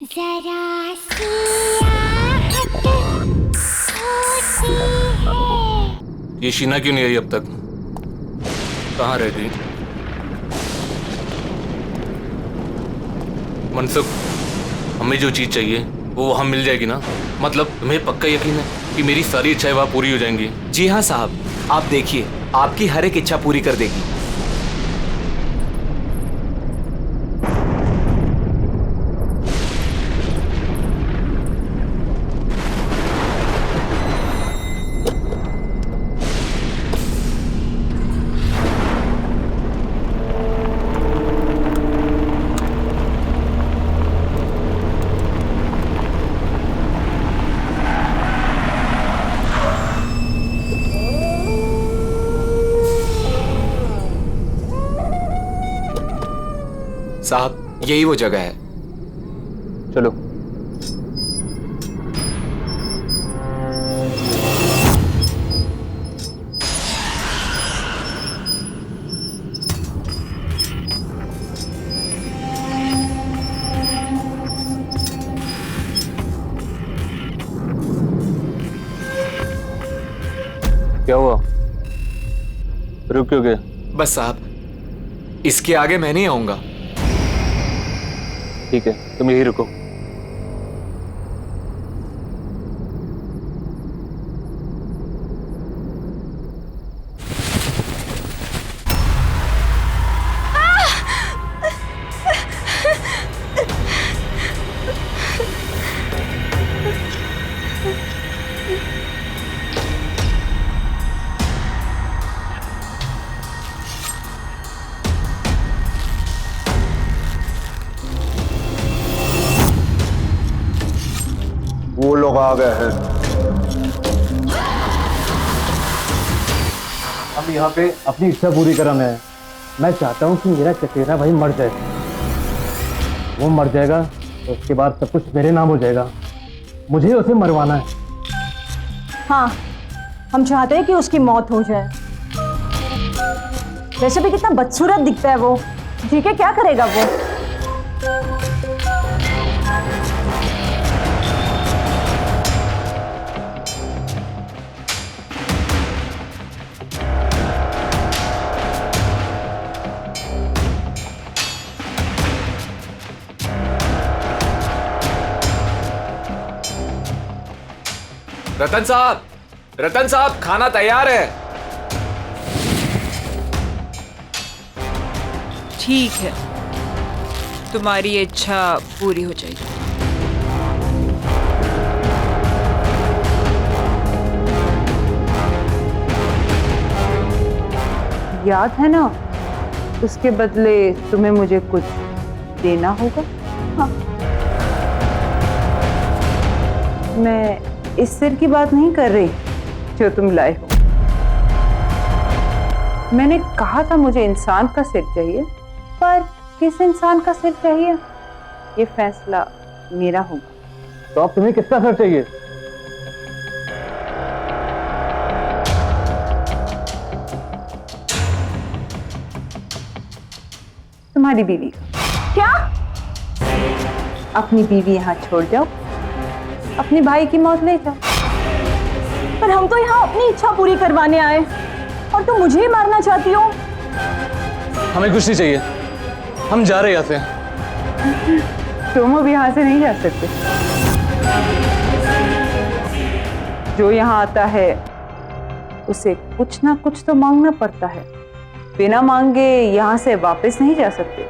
जरा सी आहट होती है। ये शीना क्यों नहीं आई अब तक? कहाँ रह गई? मनसुख, हमें जो चीज चाहिए वो वहां मिल जाएगी ना? मतलब तुम्हें पक्का यकीन है कि मेरी सारी इच्छाएं वहां पूरी हो जाएंगी? जी हाँ साहब, आप देखिए, आपकी हर एक इच्छा पूरी कर देगी। साहब, यही वो जगह है। चलो। क्या हुआ? रुक क्यों गए? बस साहब, इसके आगे मैं नहीं आऊंगा। ठीक है, तुम यही रुको। वो लोग आ गए हैं। अब यहाँ पे अपनी इच्छा पूरी कराना है। मैं चाहता हूँ कि मेरा चचेरा भाई मर जाए। वो मर जाएगा तो उसके बाद सब कुछ मेरे नाम हो जाएगा। मुझे उसे मरवाना है। हाँ, हम चाहते हैं कि उसकी मौत हो जाए। वैसे भी कितना बदसूरत दिखता है वो। जी के क्या करेगा वो? रतन साहब, खाना तैयार है। ठीक है, तुम्हारी इच्छा पूरी हो जाएगी। याद है ना, उसके बदले तुम्हें मुझे कुछ देना होगा। हाँ। मैं इस सिर की बात नहीं कर रही जो तुम लाए हो। मैंने कहा था मुझे इंसान का सिर चाहिए, पर किस इंसान का सिर चाहिए ये फैसला मेरा होगा। तो अब तुम्हें किसका सर चाहिए? तुम्हारी बीवी का। क्या? अपनी बीवी यहाँ छोड़ जाओ, अपने भाई की मौत ले जाओ। पर हम तो यहाँ अपनी इच्छा पूरी करवाने आए और तुम मुझे ही मारना चाहती हो। हमें कुछ नहीं चाहिए, हम जा रहे हैं यहाँ से। तुम अब यहाँ से नहीं जा सकते। जो यहाँ आता है उसे कुछ ना कुछ तो मांगना पड़ता है। बिना मांगे यहाँ से वापस नहीं जा सकते।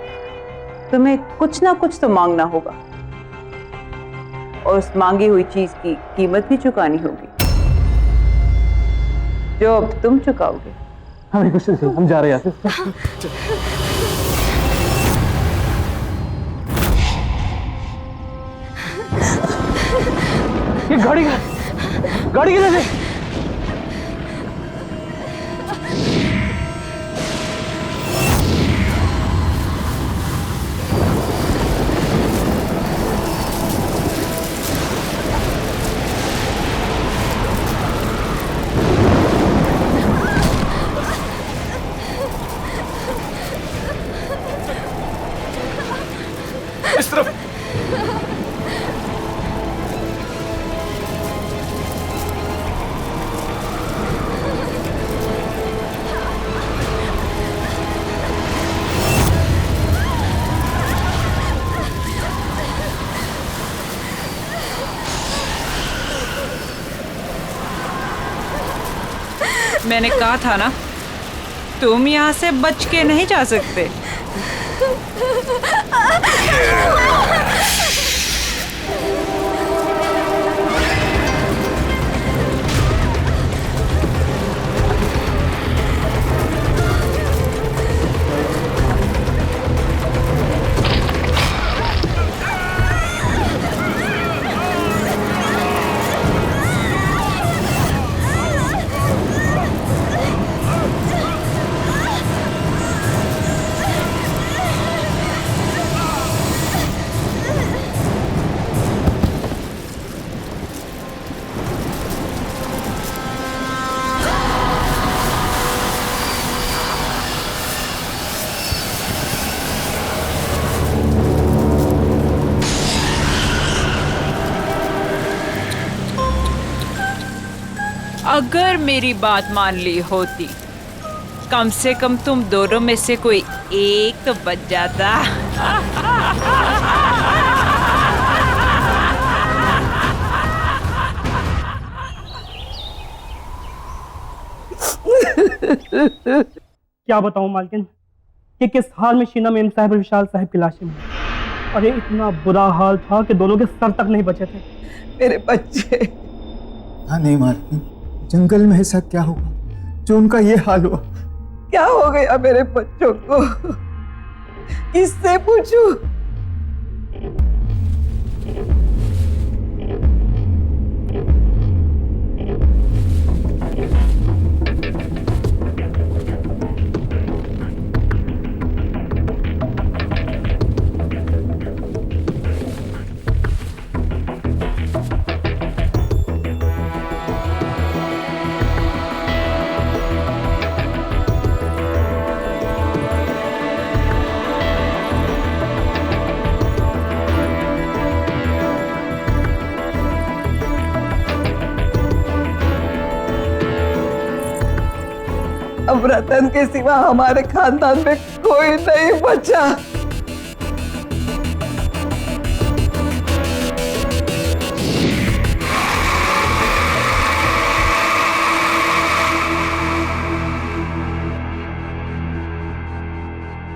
तुम्हें कुछ ना कुछ तो मांगना होगा और उस मांगी हुई चीज की कीमत भी चुकानी होगी, जो अब तुम चुकाओगे। हमें कुछ नहीं, हम जा रहे हैं यहाँ से। ये गाड़ी किधर है? इस तरफ। मैंने कहा था ना, तुम यहाँ से बच के नहीं जा सकते। अगर मेरी बात मान ली होती, कम से कम तुम दोनों में से कोई एक तो बच जाता। क्या बताऊं मालकिन कि किस हाल में शीना मेम साहब और विशाल साहब की लाशें मिली। अरे इतना बुरा हाल था कि दोनों के सर तक नहीं बचे थे। मेरे बच्चे। हाँ नहीं मालकिन, जंगल में ऐसा क्या हुआ जो उनका ये हाल हुआ? क्या हो गया मेरे बच्चों को? किससे पूछूं? अब रतन के सिवा हमारे खानदान में कोई नहीं बचा।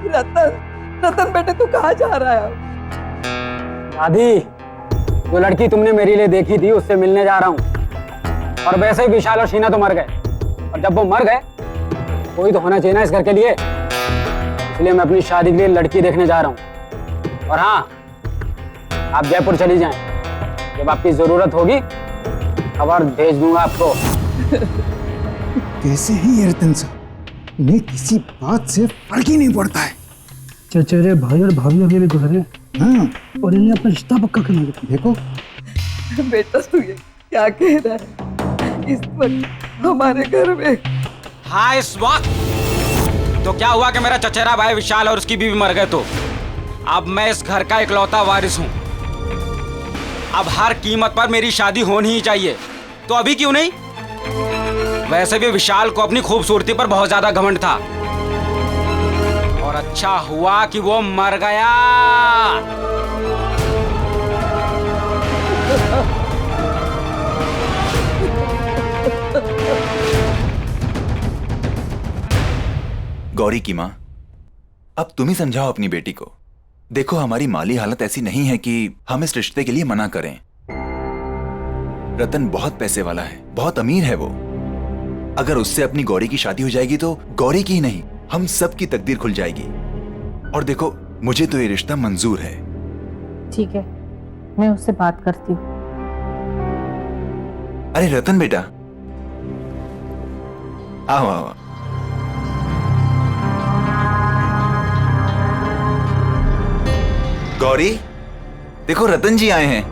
रतन बेटे तू कहाँ जा रहा है? दादी, जो लड़की तुमने मेरे लिए देखी थी उससे मिलने जा रहा हूँ। और वैसे ही विशाल और शीना तो मर गए, और जब वो मर गए कोई तो होना चाहिए ना इस घर के लिए, इसलिए मैं अपनी शादी के लिए लड़की देखने जा रहा हूँ। और हाँ, आप जयपुर चली जाएं, जब आपकी जरूरत होगी खबर भेज दूंगा आपको। कैसे है ये रतन साहब? इन्हें किसी बात से फर्क ही नहीं पड़ता है। चचेरे भाई और भाभी अभी भी गुजरे। हाँ, और इन्हें अपना रिश्ता पक्का करना है। देखो बेटा तू ये क्या कह रहा है? इस वक्त हमारे घर में। हाँ, इस वक्त तो क्या हुआ कि मेरा चचेरा भाई विशाल और उसकी बीवी मर गए, तो अब मैं इस घर का इकलौता वारिस हूँ। अब हर कीमत पर मेरी शादी होनी ही चाहिए, तो अभी क्यों नहीं? वैसे भी विशाल को अपनी खूबसूरती पर बहुत ज्यादा घमंड था, और अच्छा हुआ कि वो मर गया। गौरी की माँ, अब तुम ही समझाओ अपनी बेटी को। देखो, हमारी माली हालत ऐसी नहीं है कि हम इस रिश्ते के लिए मना करें। रतन बहुत पैसे वाला है, बहुत अमीर है वो। अगर उससे अपनी गौरी की शादी हो जाएगी तो गौरी की ही नहीं, हम सब की तकदीर खुल जाएगी। और देखो, मुझे तो ये रिश्ता मंजूर है। ठीक है, मैं उससे बात करती हूँ। अरे रतन बेटा, आओ आओ। गौरी, देखो रतन जी आए हैं।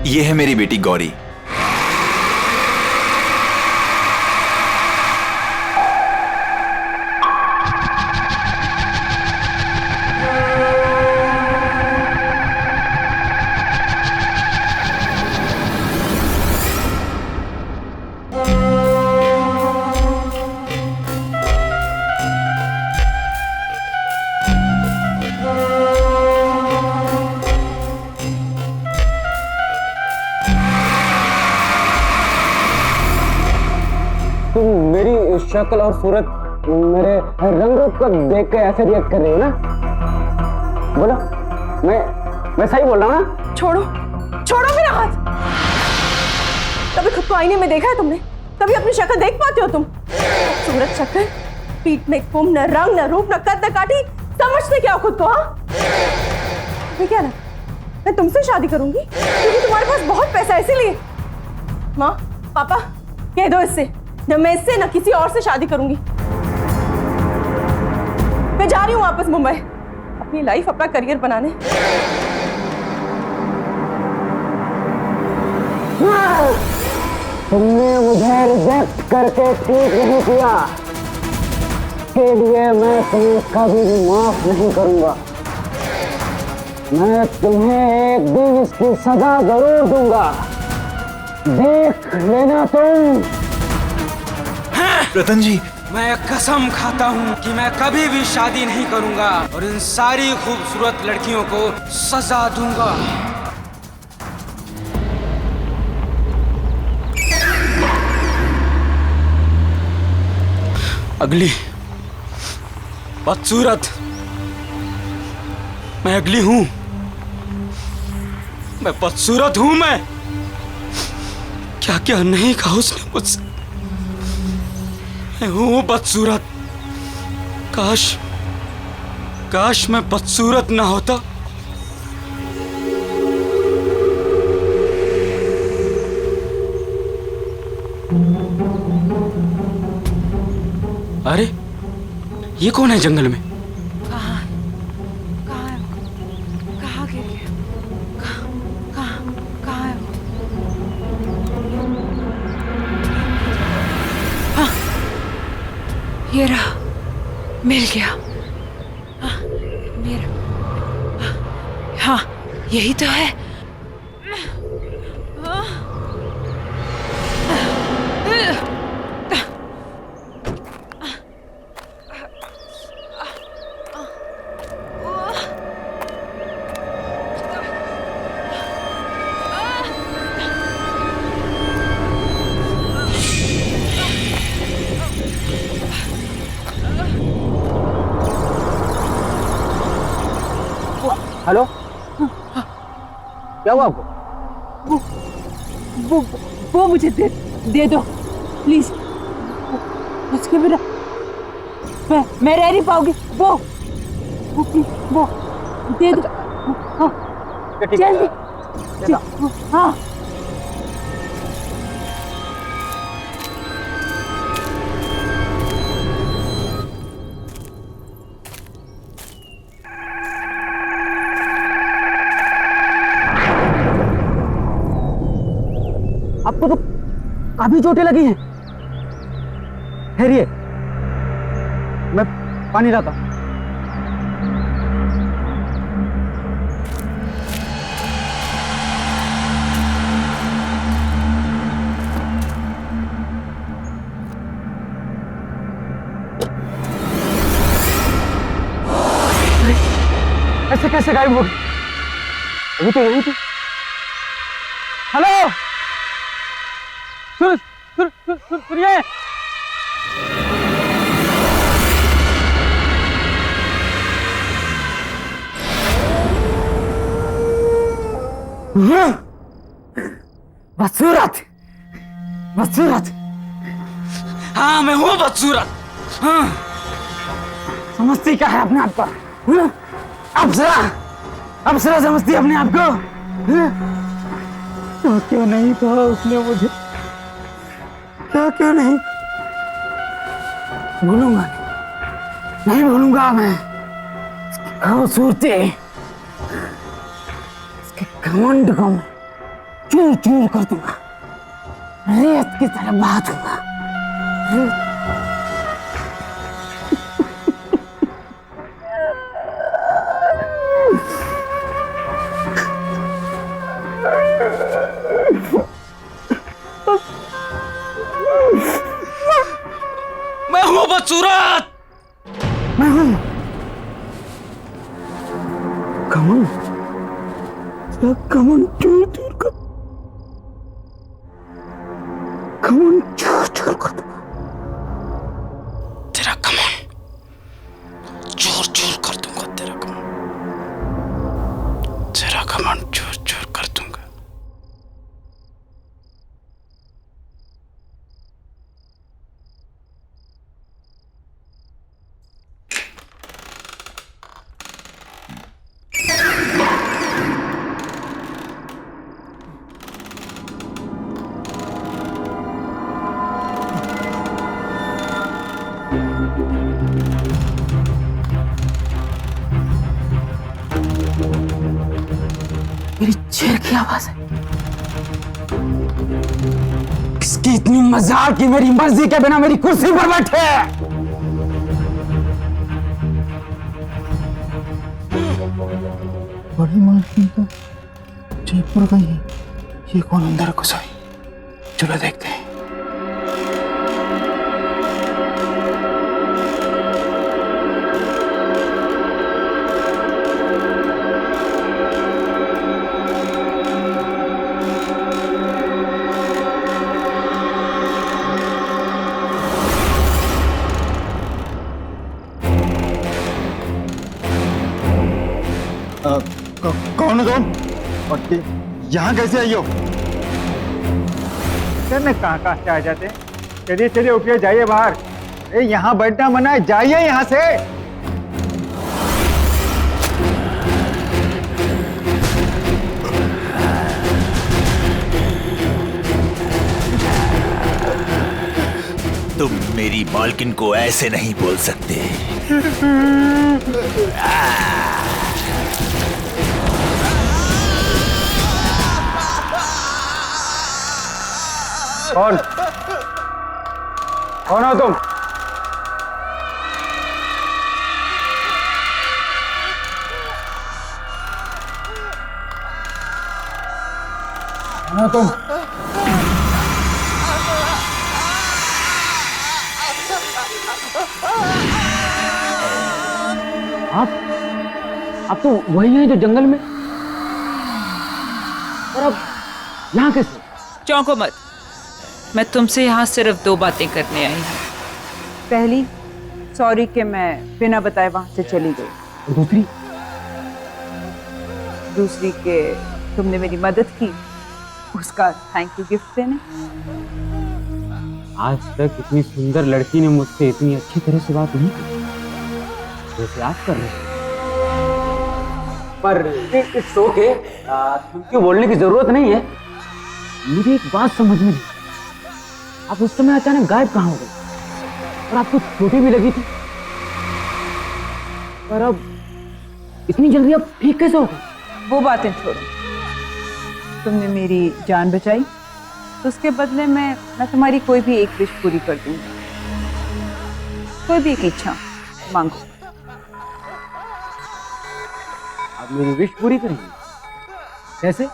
ये है मेरी बेटी गौरी। शक्ल और सूरत, मेरे रंग रूप को देख के ऐसे रिएक्ट कर रही हो ना? बोलो, मैं सही बोल रहा हूँ ना? छोड़ो छोड़ो मेरा हाथ। कभी खुद को आईने में देखा है तुमने? कभी अपनी शक्ल देख पाते हो तुम? सूरत शक्ल, पीठ में कुम, न रंग न रूप न कद न काठी, समझते क्या हो खुद को? हाँ, मैं क्या ना, मैं तुमसे शादी करूंगी क्योंकि तुम्हारे पास बहुत पैसा है इसीलिए। माँ पापा कह दो इससे, न मैं इससे न किसी और से शादी करूंगी। मैं जा रही हूँ वापस मुंबई अपनी लाइफ, अपना करियर बनाने। तुमने मुझे रिजेक्ट करके ठीक नहीं किया, के लिए मैं तुम्हें कभी भी माफ नहीं करूंगा। मैं तुम्हें एक दिन इसकी सजा जरूर दूंगा, देख लेना तुम। रतन जी, मैं कसम खाता हूँ कि मैं कभी भी शादी नहीं करूंगा और इन सारी खूबसूरत लड़कियों को सजा दूंगा। अगली बदसूरत, मैं अगली हूं, मैं बदसूरत हूं। मैं क्या क्या नहीं कहा उसने मुझसे। मैं हूं बदसूरत। काश मैं बदसूरत ना होता। अरे ये कौन है जंगल में? कहाँ गिर गया? कहाँ है वो? हाँ, ये रहा, मिल गया। हाँ, मेरा, हाँ यही तो है। हेलो, क्या हुआ आपको? वो मुझे दे दो प्लीज, उसके बिना मैं रह नहीं पाऊंगी। वो दे दो। हाँ, जल्दी। हाँ, आपको तो काफी चोटें लगी हैं। ठहरिए, मैं पानी लाता हूं। ऐसे कैसे गायब हो गई? अभी तो यहीं थी। हेलो, सुनिए। बदसूरत, बदसूरत। हाँ मैं हूँ बदसूरत। हाँ, समझती क्या है अपने आप को? अप्सरा समझती है अपने आप को? तो क्यों नहीं कहा उसने मुझे? क्या क्यों नहीं? भूलूंगा नहीं भूलूंगा मैं। खूबसूरती, इसके घमंड को मैं चूर चूर कर दूंगा, रेत की तरह बहा दूंगा। मैं हूँ बदसूरत। मैं हूँ घमंड, घमंड चूर चूर कर, घमंड चूर चूर कर दूंगा। मेरी चेयर की आवाज है। इसकी इतनी मजाल कि मेरी मर्जी के बिना मेरी कुर्सी पर बैठे। बड़ी मालकिन तो जयपुर गई है। ये कौन अंदर घुस आई? चलो देखते हैं। कौन हो तुम? और यहाँ कैसे आई हो? मैं कहाँ से आ जाते? चलिए चलिए उठिए, जाइए बाहर। अरे यहाँ बैठना मना है, जाइए यहाँ से। तुम मेरी मालकिन को ऐसे नहीं बोल सकते। कौन कौन हो तुम? कौन हो तुम? आप तो वही हैं जो जंगल में, और अब यहाँ कैसे? चौंको मत, मैं तुमसे यहाँ सिर्फ 2 बातें करने आई हूँ। पहली, सॉरी कि मैं बिना बताए वहां से चली गई। और दूसरी? दूसरी कि तुमने मेरी मदद की, उसका थैंक यू गिफ्ट देने। आज तक इतनी सुंदर लड़की ने मुझसे इतनी अच्छी तरह से बात नहीं की जैसे आप कर रहे हैं। पर इट्स ओके, क्योंकि बोलने की जरूरत नहीं है। मुझे एक बात समझ में नहीं, आप उस समय अचानक गायब कहाँ हो गए? और आपको चोटें भी लगी थी, पर अब इतनी जल्दी आप ठीक कैसे हो गए? वो बातें छोड़ो, तुमने मेरी जान बचाई तो उसके बदले में मैं तुम्हारी कोई भी एक विश पूरी कर दूंगी। कोई भी एक इच्छा मांगो। आप मेरी विश पूरी करेंगे? कैसे?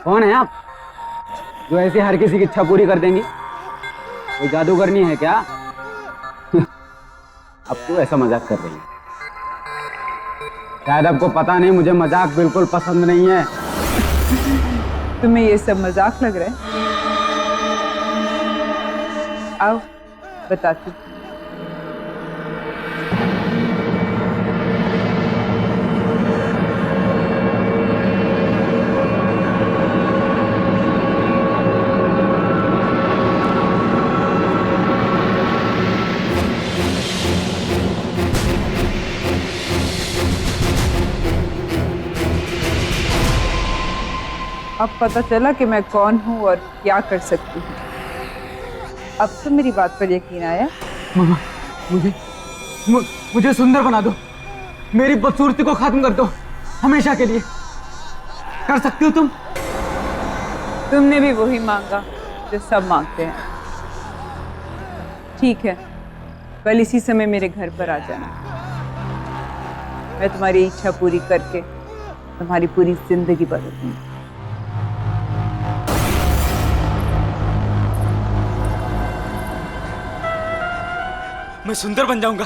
कौन है आप जो ऐसे हर किसी की इच्छा पूरी कर देंगी? कोई जादूगरनी है क्या? अब तो ऐसा मजाक कर रही है। शायद आपको पता नहीं, मुझे मजाक बिल्कुल पसंद नहीं है। तुम्हें ये सब मजाक लग रहा है? आओ बताती। अब पता चला कि मैं कौन हूँ और क्या कर सकती हूँ। अब तो मेरी बात पर यकीन आया? मामा, मुझे सुंदर बना दो, मेरी बदसूरती को खत्म कर दो हमेशा के लिए। कर सकती हो तुम? तुमने भी वही मांगा जो सब मांगते हैं। ठीक है, कल इसी समय मेरे घर पर आ जाना। मैं तुम्हारी इच्छा पूरी करके तुम्हारी पूरी जिंदगी बदलूंगी। मैं सुंदर बन जाऊंगा।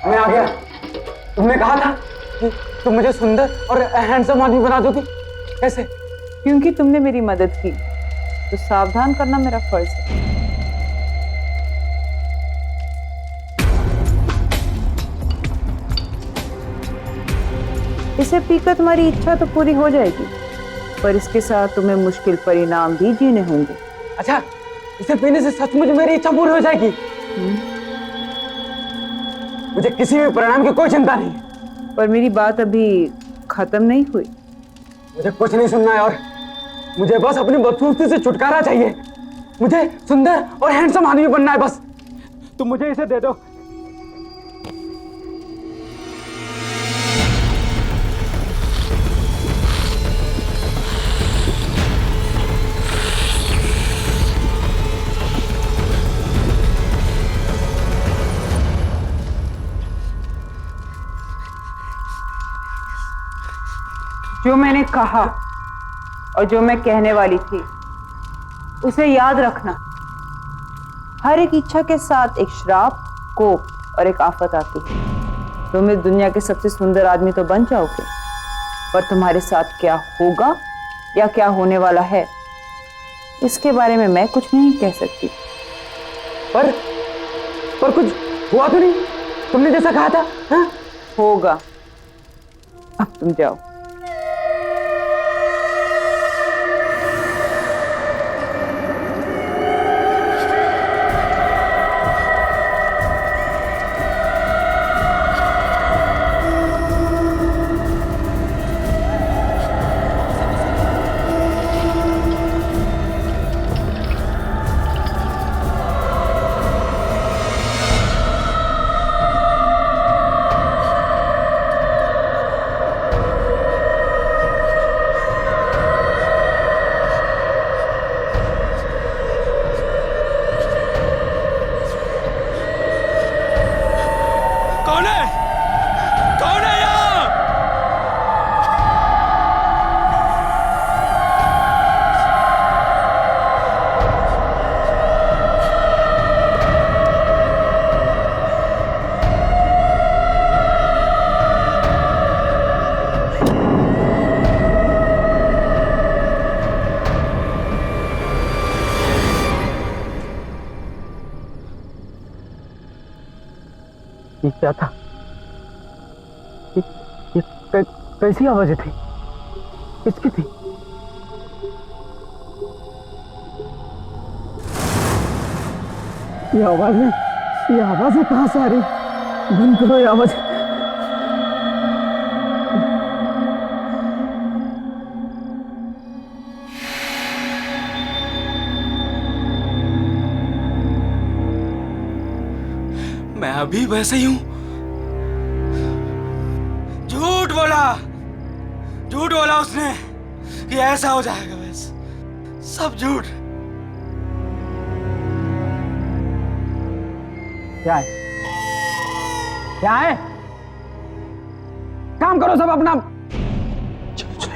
मैं आ गया। तुमने कहा था कि तुम मुझे सुंदर और हैंडसम आदमी बना दोगी। कैसे? क्योंकि तुमने मेरी मदद की तो सावधान करना मेरा फर्ज है। इसे पीकर तुम्हारी इच्छा तो पूरी हो जाएगी, पर इसके साथ तुम्हें मुश्किल परिणाम भी जीने होंगे। अच्छा, इसे पीने से सचमुच मेरी इच्छा पूरी हो जाएगी? मुझे किसी भी परिणाम की कोई चिंता नहीं है। पर मेरी बात अभी खत्म नहीं हुई। मुझे कुछ नहीं सुनना है और मुझे बस अपनी बदसूरती से छुटकारा चाहिए। मुझे सुंदर और हैंडसम आदमी बनना है बस। तुम मुझे इसे दे दो। जो मैंने कहा और जो मैं कहने वाली थी उसे याद रखना। हर एक इच्छा के साथ एक श्राप, कोप और एक आफत आती है। तुम इस दुनिया के सबसे सुंदर आदमी तो बन जाओगे, पर तुम्हारे साथ क्या होगा या क्या होने वाला है इसके बारे में मैं कुछ नहीं कह सकती। पर कुछ हुआ तो नहीं? तुमने जैसा कहा था। हाँ? होगा। अब तुम जाओ। ये क्या था? ये कैसी आवाजें थी? किसकी थी? ये आवाजें कहां से आ रही? बंद करो ये आवाज। मैं अभी वैसे ही हूं। झूठ बोला उसने कि ऐसा हो जाएगा। बस सब झूठ। क्या है? क्या है? काम करो सब अपना। चलो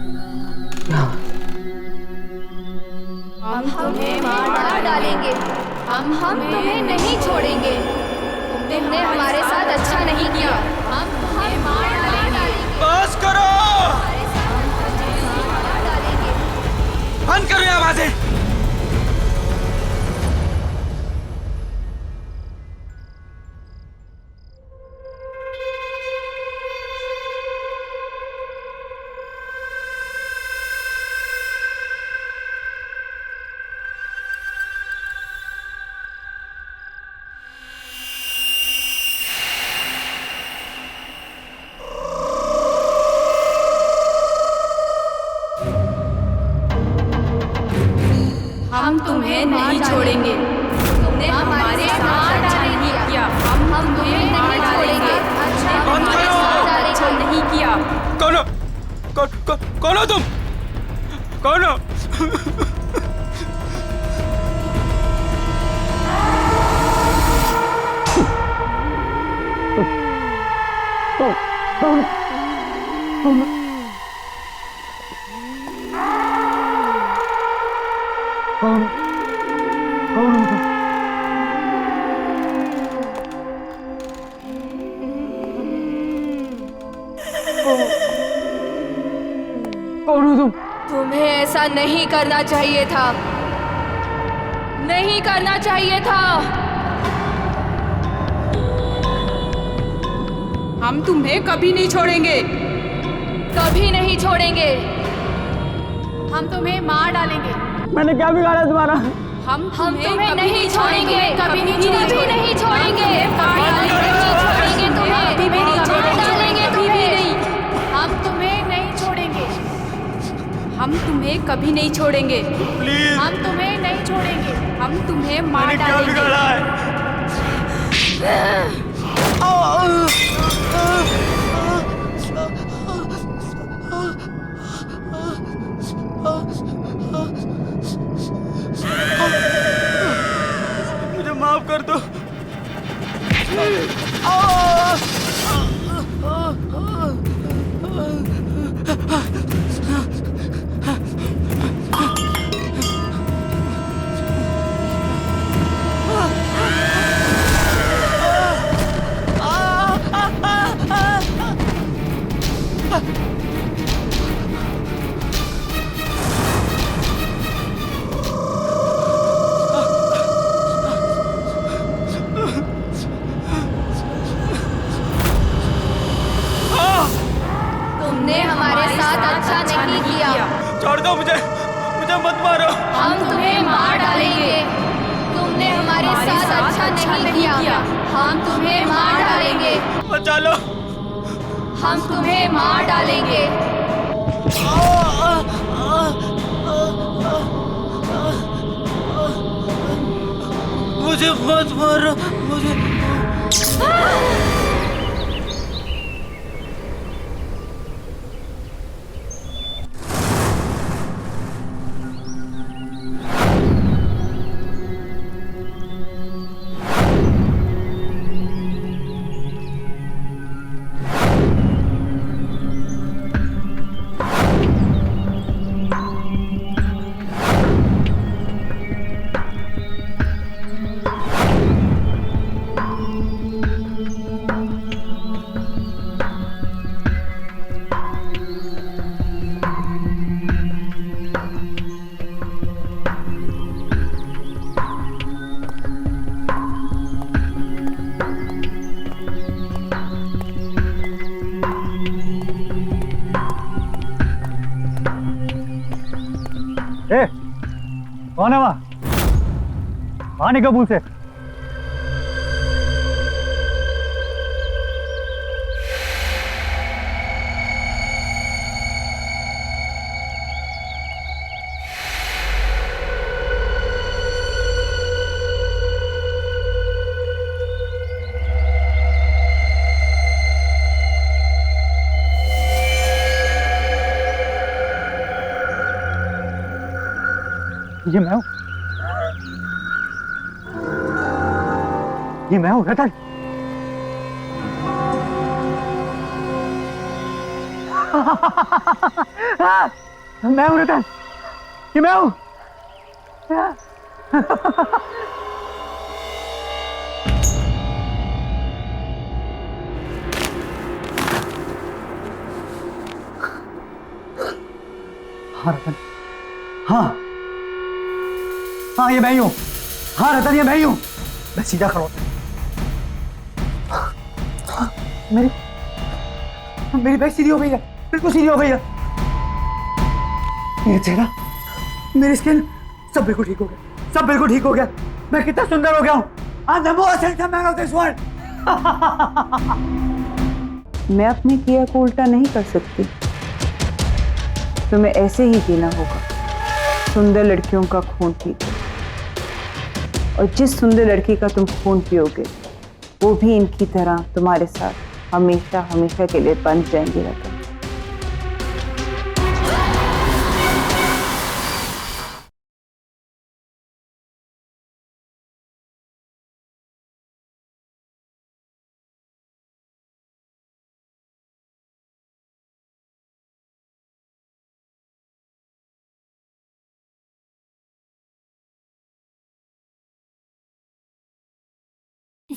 यहां से। हम तुम्हें नहीं छोड़ेंगे। तुमने हमारे साथ अच्छा नहीं किया। हम तुम्हें मार डालेंगे। बस करो। बंद करो ये आवाजें। हम तुम्हें नहीं छोड़ेंगे। तुमने हमारे साथ अच्छा नहीं किया। हम तुम्हें नहीं छोड़ेंगे। अच्छा नहीं किया। कौन हो तुम? कौन हो? कौन कौन हो तुम? कौन हो तुम? तुम्हें ऐसा नहीं करना चाहिए था, नहीं करना चाहिए था। हम तुम्हें कभी नहीं छोड़ेंगे, कभी नहीं छोड़ेंगे। हम तुम्हें मार डालेंगे। मैंने क्या बिगाड़ा तुम्हारा? हम तुम्हें नहीं छोड़ेंगे, कभी नहीं छोड़ेंगे, कभी नहीं छोड़ेंगे, मार डालेंगे, नहीं छोड़ेंगे तुम्हें, मार डालेंगे तुम्हें। हम तुम्हें नहीं छोड़ेंगे, हम तुम्हें कभी नहीं छोड़ेंगे, प्लीज। हम तुम्हें नहीं छोड़ेंगे, हम तुम्हें मार डालेंगे। क्या बिगाड़ा है? मुझे माफ कर दो। तुमने हमारे साथ अच्छा नहीं किया। छोड़ दो मुझे, मुझे मत मारो। हम तुम्हें मार डालेंगे। तुमने हमारे साथ अच्छा नहीं किया। हम तुम्हें मार डालेंगे। बचा लो। हम तुम्हें मार डालेंगे। मुझे मत मारो, मुझे। ए, कौन है वहां? वहां निकल कबूल से। ये मैं हूँ, ये मैं हूँ रतन। मैं हूँ रतन, ये मैं हूँ। हाँ रतन, हाँ हाँ ये मैं ही हूँ। हाँ रतन ये मैं ही हूँ। मैं सीधा खड़ा होता। मेरी बैक सीधी हो गई है, बिल्कुल सीधी हो गई है। मेरा चेहरा, मेरी स्किन सब बिल्कुल ठीक हो गया, सब बिल्कुल ठीक हो गया। मैं कितना सुंदर हो गया हूँ। I'm the most handsome man of this world. मैं अपने किया को उल्टा नहीं कर सकती, तुम्हें ऐसे ही जीना होगा, सुंदर लड़कियों का खून पी। और जिस सुंदर लड़की का तुम खून पियोगे वो भी इनकी तरह तुम्हारे साथ हमेशा हमेशा के लिए बंध जाएंगी रतन।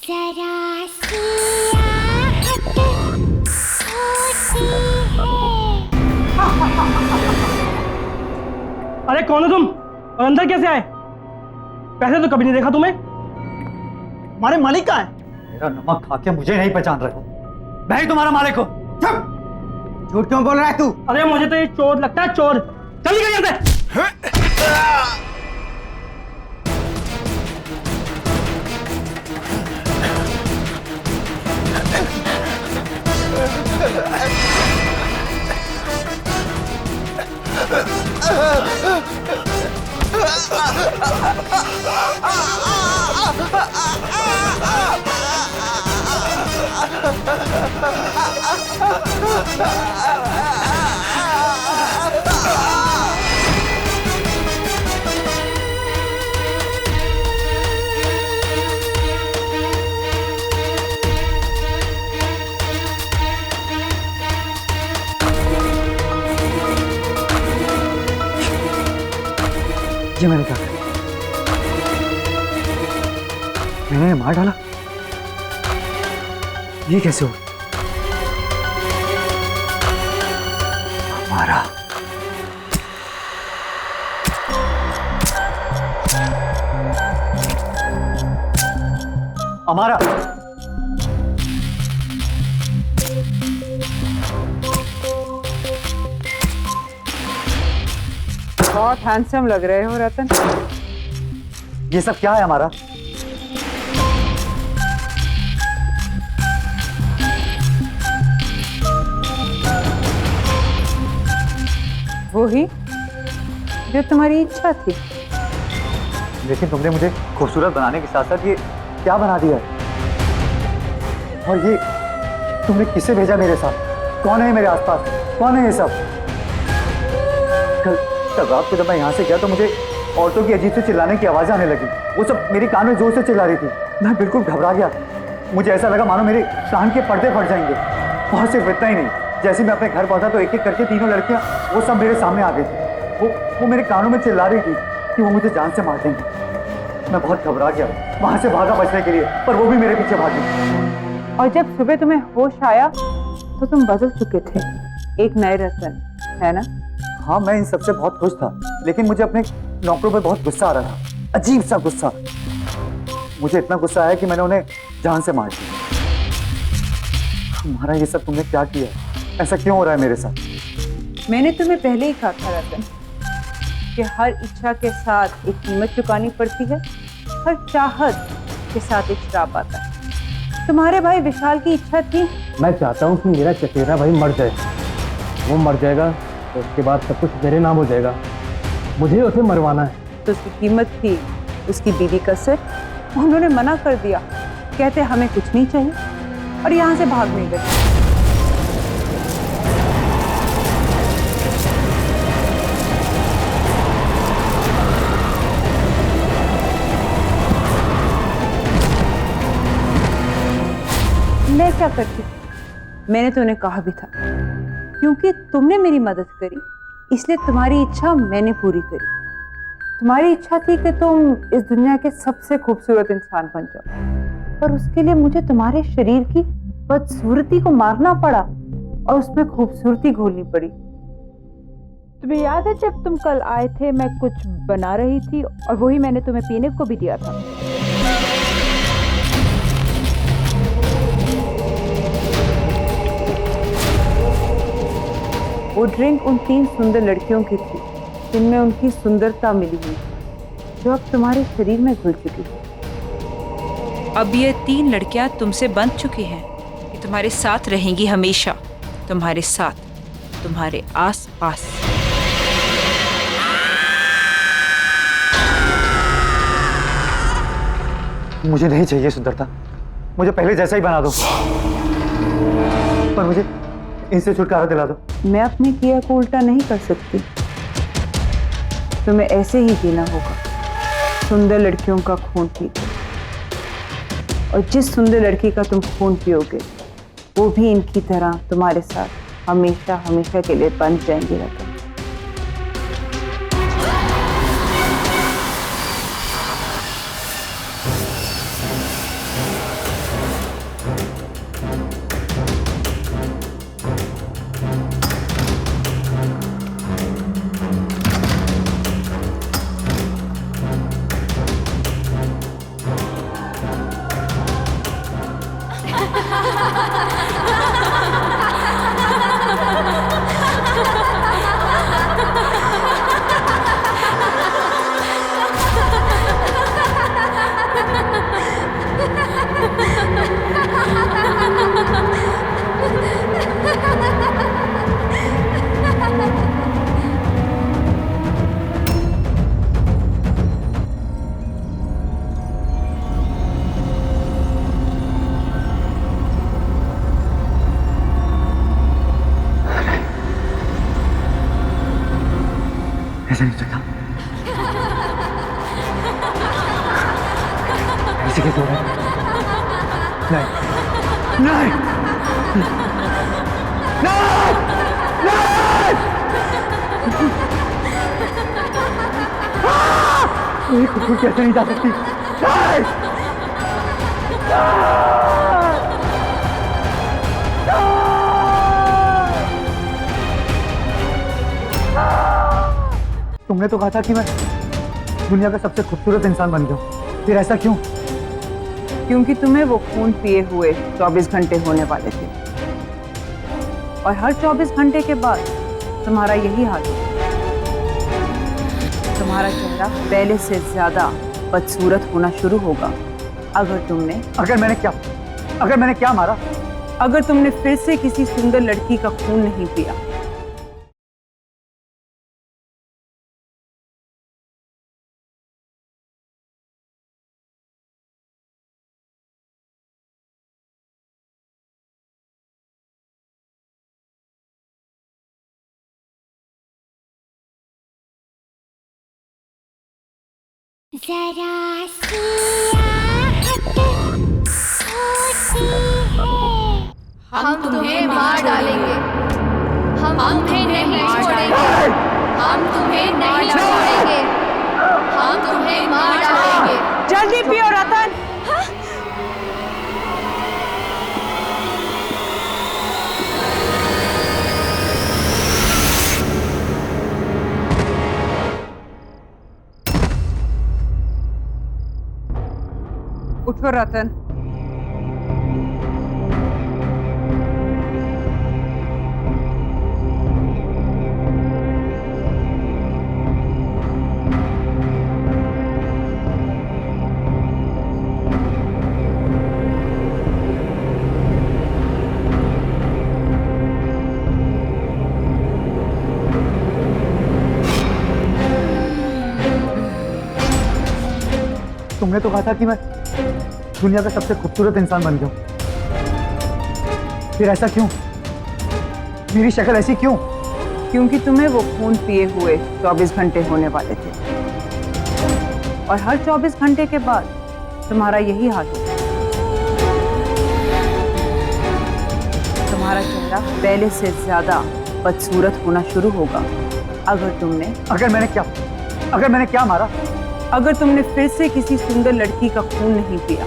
जरा सी आहट होती है। अरे कौन हो तुम और अंदर कैसे आए? पहले तो कभी नहीं देखा तुम्हें। हमारे मालिक कहाँ है? मेरा नमक खा के मुझे नहीं पहचान रहे हो। मैं ही तुम्हारा मालिक हूँ। झूठ क्यों बोल रहा है तू? अरे मुझे तो ये चोर लगता है, चोर। चल निकल यहाँ से। ये मैंने क्या किया? मैंने मार डाला? ये कैसे हो? हमारा हमारा बहुत हैंडसम लग रहे हो रतन। ये सब क्या है हमारा? वो ही जो तुम्हारी इच्छा थी। लेकिन तुमने मुझे खूबसूरत बनाने के साथ साथ ये क्या बना दिया है? और ये तुमने किसे भेजा मेरे साथ? कौन है मेरे आसपास? कौन है ये सब? कल रात को जब मैं यहाँ से गया तो मुझे औरतों की अजीब से चिल्लाने की आवाज़ आने लगी। वो सब मेरे कान में जोर से चिल्ला रही थी। मैं बिल्कुल घबरा गया। मुझे ऐसा लगा मानो मेरे कान के पर्दे फट जाएंगे। और सिर्फ इतना ही नहीं, जैसे मैं अपने घर पहुंचा तो एक एक करके तीनों लड़कियां वो सब मेरे सामने आ गई थी। वो मेरे कानों में चिल्ला रही थी कि वो मुझे जान से मार देंगे। मैं बहुत घबरा गया, वहां से भागा बचने के लिए, पर वो भी मेरे पीछे भागी। और जब सुबह तुम्हें होश आया तो तुम बदल चुके थे, एक नए रतन, है ना? हाँ, मैं इन सबसे बहुत खुश था, लेकिन मुझे अपने नौकरों पर बहुत गुस्सा आ रहा था। अजीब सा गुस्सा। मुझे इतना गुस्सा आया कि मैंने उन्हें जान से मार दिया। हमारा ये सब तुमने क्या किया? ऐसा क्यों हो रहा है मेरे साथ? मैंने तुम्हें पहले ही कहा था रतन कि हर इच्छा के साथ एक कीमत चुकानी पड़ती है, हर चाहत के साथ एक श्राप आता है। तुम्हारे भाई विशाल की इच्छा थी। मैं चाहता हूँ कि मेरा चचेरा भाई मर जाए। वो मर जाएगा तो उसके बाद सब कुछ मेरे नाम हो जाएगा। मुझे उसे मरवाना है। तो उसकी कीमत थी उसकी बीवी का सिर। उन्होंने मना कर दिया, कहते हमें कुछ नहीं चाहिए, और यहाँ से भाग नहीं गए। मैं क्या करती? मैंने तो उन्हें कहा भी था, क्योंकि तुमने मेरी मदद करी इसलिए तुम्हारी इच्छा मैंने पूरी करी। तुम्हारी इच्छा थी कि तुम इस दुनिया के सबसे खूबसूरत इंसान बन जाओ, पर उसके लिए मुझे तुम्हारे शरीर की बदसूरती को मारना पड़ा और उसमें खूबसूरती घोलनी पड़ी। तुम्हें याद है जब तुम कल आए थे, मैं कुछ बना रही थी और वही मैंने तुम्हें पीने को भी दिया था। वो ड्रिंक उन 3 सुंदर लड़कियों की थी जिनमें उनकी सुंदरता मिली हुई, जो अब तुम्हारे शरीर में घुल चुकी है। अब ये 3 लड़कियां तुमसे बंध चुकी हैं, ये तुम्हारे साथ रहेंगी हमेशा, तुम्हारे साथ, तुम्हारे आस पास। मुझे नहीं चाहिए सुंदरता, मुझे पहले जैसा ही बना दो, पर मुझे इनसे छुटकारा दिला दो। मैं अपने किया को उल्टा नहीं कर सकती, तुम्हें ऐसे ही जीना होगा, सुंदर लड़कियों का खून पी। और जिस सुंदर लड़की का तुम खून पियोगे वो भी इनकी तरह तुम्हारे साथ हमेशा हमेशा के लिए बंध जाएंगे रतन। किसी की सूरत नहीं नहीं नहीं नहीं खुद कैसे नहीं जा सकती नहीं तुमने तो कहा था कि मैं दुनिया का सबसे खूबसूरत इंसान बन गया, फिर ऐसा क्यों? क्योंकि तुम्हें वो खून पिए हुए 24 घंटे होने वाले थे और हर 24 घंटे के बाद तुम्हारा यही हाल है। तुम्हारा चेहरा पहले से ज्यादा बदसूरत होना शुरू होगा अगर मैंने क्या मारा? अगर तुमने फिर से किसी सुंदर लड़की का खून नहीं पिया। जरा सी आहट होती है। हम तुम्हें मार डालेंगे, हम तुम्हें नहीं छोड़ेंगे, हम तुम्हें नहीं छोड़ेंगे, हम तुम्हें मार डालेंगे। जल्दी पियो रतन। उठो रतन। तुमने तो कहा था कि मैं दुनिया का सबसे खूबसूरत इंसान बन गया, फिर ऐसा क्यों? मेरी शक्ल ऐसी क्यों? क्योंकि तुम्हें वो खून पिए हुए 24 घंटे होने वाले थे और हर 24 घंटे के बाद तुम्हारा यही हाल होगा। तुम्हारा चेहरा पहले से ज्यादा बदसूरत होना शुरू होगा अगर मैंने क्या मारा? अगर तुमने फिर से किसी सुंदर लड़की का खून नहीं पिया,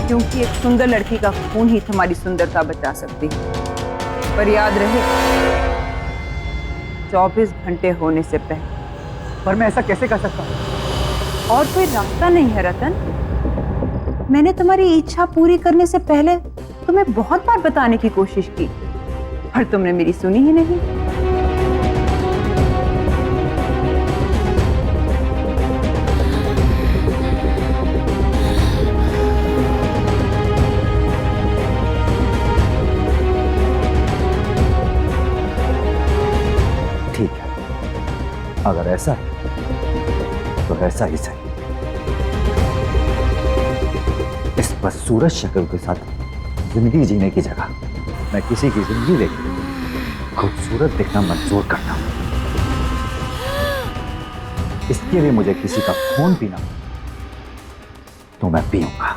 क्योंकि एक सुंदर लड़की का खून ही तुम्हारी सुंदरता बचा सकती है। पर याद रहे, 24 घंटे होने से पहले। पर मैं ऐसा कैसे कर सकता हूँ? और कोई रास्ता नहीं है रतन। मैंने तुम्हारी इच्छा पूरी करने से पहले तुम्हें बहुत बार बताने की कोशिश की, पर तुमने मेरी सुनी ही नहीं। ठीक है, अगर ऐसा है तो ऐसा ही सही। इस बदसूरत शक्ल के साथ जिंदगी जीने की जगह मैं किसी की जिंदगी देखकर खूबसूरत दिखना मंजूर करता हूं। इसके लिए मुझे किसी का खून पीना तो मैं पीऊंगा।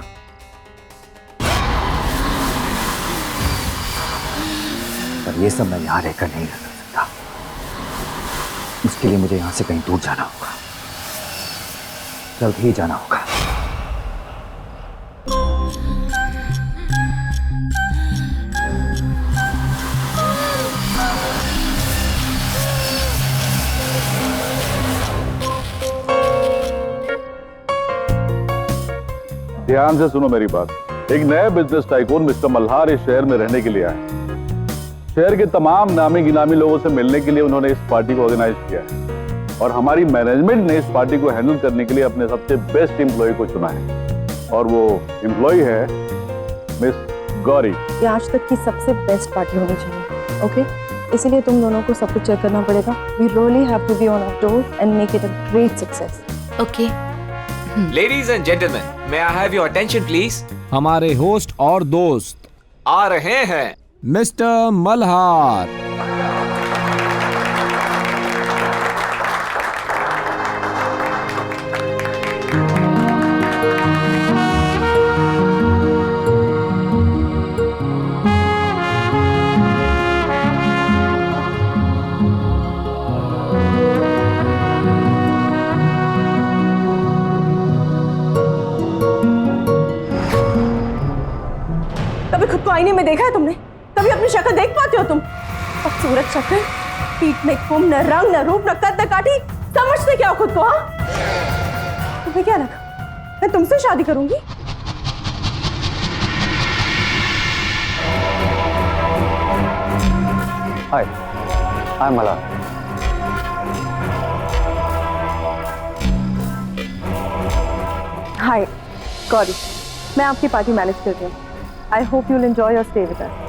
पर ये सब मैं यहां रहकर नहीं रह सकता। उसके लिए मुझे यहां से कहीं दूर जाना होगा, जल्द ही जाना होगा। ध्यान से सुनो मेरी बात। एक नए बिजनेस टाइकून मिस्टर मल्हार इस शहर में रहने के लिए आए। शहर के तमाम नामी गिनामी लोगों से मिलने के लिए उन्होंने इस पार्टी को ऑर्गेनाइज किया है और हमारी मैनेजमेंट ने इस पार्टी को हैंडल करने के लिए अपने सबसे बेस्ट एम्प्लॉय को चुना है और वो एम्प्लॉय है मिस गौरी। ये आज तक की सबसे बेस्ट पार्टी होनी चाहिए, ओके? इसीलिए तुम दोनों को सब कुछ चेक करना पड़ेगा। We really have to be on our toes and make it a great success. Okay. Ladies and gentleman, may I have your attention please? हमारे होस्ट और दोस्त आ रहे हैं, मिस्टर मल्हार। को आईने में देखा है तुमने? कभी अपनी शक्ल देख पाते हो तुम? खूबसूरत शक्ल, पीठ में कुम, न रंग, न रूप, न कद, न काठी, समझते क्या हो खुद को? हाँ, तुम्हें क्या लगा मैं तुमसे शादी करूंगी? हाय, आई एम मल्हार। हाय गौरी, मैं आपकी पार्टी मैनेज कर रही हूँ। I hope you will enjoy your stay with us.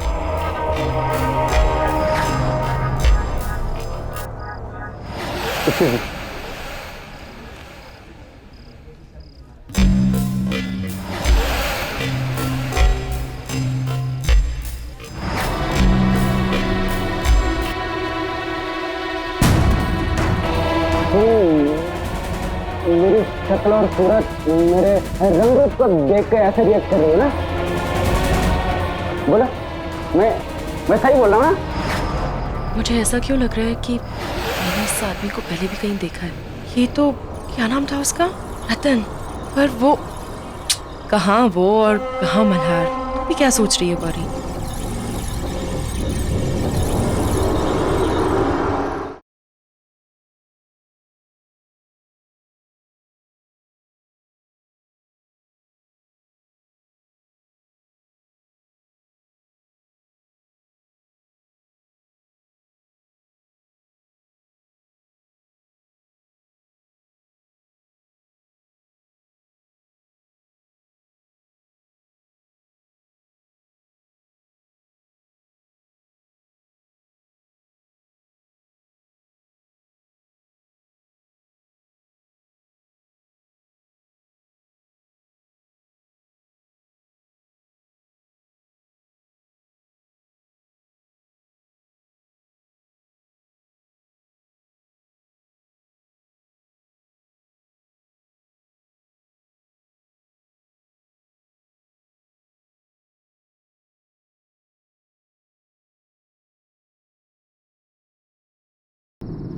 मेरी शक्ल और सूरत, मेरे रंग रूप को देख के ऐसे रिएक्ट कर रही है ना? बोला, मैं सही बोल रहा हूँ ना? मुझे ऐसा क्यों लग रहा है कि मैंने इस आदमी को पहले भी कहीं देखा है। ये तो क्या नाम था उसका? रतन। पर वो कहाँ वो और कहाँ मल्हार? तुम भी क्या सोच रही है गौरी?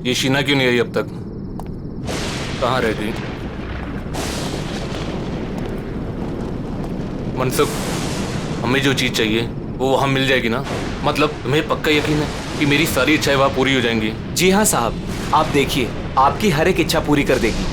ये शीना क्यों नहीं आई अब तक? कहाँ रह गई? मनसुख, हमें जो चीज चाहिए वो वहां मिल जाएगी ना? मतलब तुम्हें पक्का यकीन है कि मेरी सारी इच्छाएं वहां पूरी हो जाएंगी? जी हाँ साहब, आप देखिए, आपकी हर एक इच्छा पूरी कर देगी।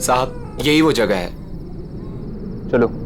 साहब, यही वो जगह है। चलो।